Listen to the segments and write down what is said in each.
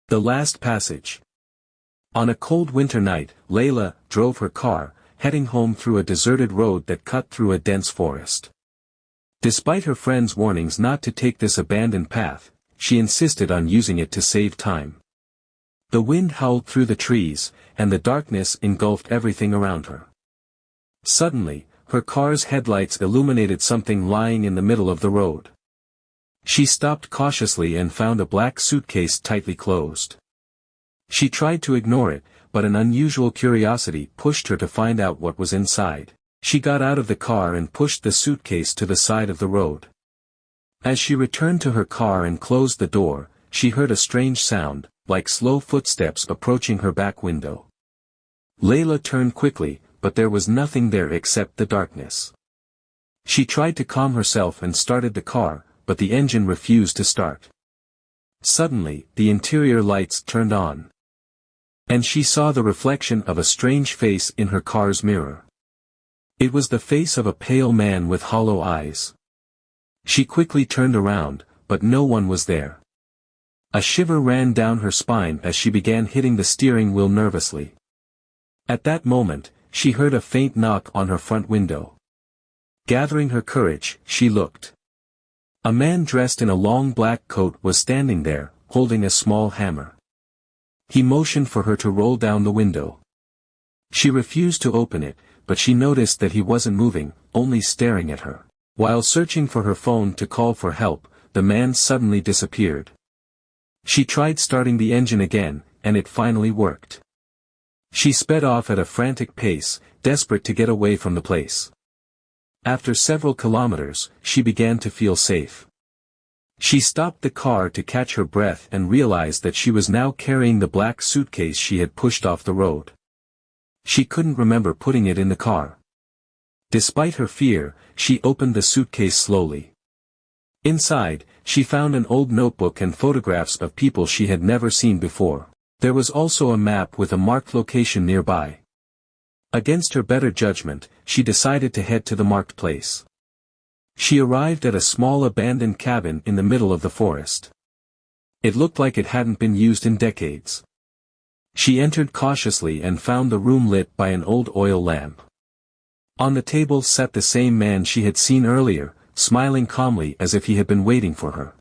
The last passage. On a cold winter night, Layla drove her car, heading home through a deserted road that cut through a dense forest. Despite her friends' warnings not to take this abandoned path, she insisted on using it to save time. The wind howled through the trees, and the darkness engulfed everything around her. Suddenly, her car's headlights illuminated something lying in the middle of the road. She stopped cautiously and found a black suitcase tightly closed. She tried to ignore it, but an unusual curiosity pushed her to find out what was inside. She got out of the car and pushed the suitcase to the side of the road. As she returned to her car and closed the door, she heard a strange sound, like slow footsteps approaching her back window. Layla turned quickly, but there was nothing there except the darkness. She tried to calm herself and started the car, but the engine refused to start. Suddenly, the interior lights turned on. And she saw the reflection of a strange face in her car's mirror. It was the face of a pale man with hollow eyes. She quickly turned around, but no one was there. A shiver ran down her spine as she began hitting the steering wheel nervously. At that moment, she heard a faint knock on her front window. Gathering her courage, she looked. A man dressed in a long black coat was standing there, holding a small hammer. He motioned for her to roll down the window. She refused to open it, but she noticed that he wasn't moving, only staring at her. While searching for her phone to call for help, the man suddenly disappeared. She tried starting the engine again, and it finally worked. She sped off at a frantic pace, desperate to get away from the place. After several kilometers, she began to feel safe. She stopped the car to catch her breath and realized that she was now carrying the black suitcase she had pushed off the road. She couldn't remember putting it in the car. Despite her fear, she opened the suitcase slowly. Inside, she found an old notebook and photographs of people she had never seen before. There was also a map with a marked location nearby. Against her better judgment, she decided to head to the marked place. She arrived at a small abandoned cabin in the middle of the forest. It looked like it hadn't been used in decades. She entered cautiously and found the room lit by an old oil lamp. On the table sat the same man she had seen earlier, smiling calmly as if he had been waiting for her.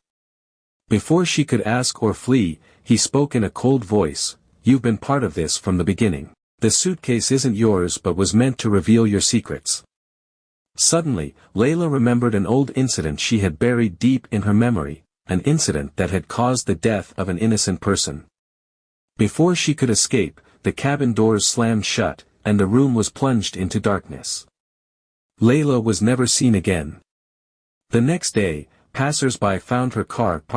Before she could ask or flee, he spoke in a cold voice, "You've been part of this from the beginning. The suitcase isn't yours but was meant to reveal your secrets." Suddenly, Layla remembered an old incident she had buried deep in her memory, an incident that had caused the death of an innocent person. Before she could escape, the cabin doors slammed shut, and the room was plunged into darkness. Layla was never seen again. The next day, passers-by found her car parked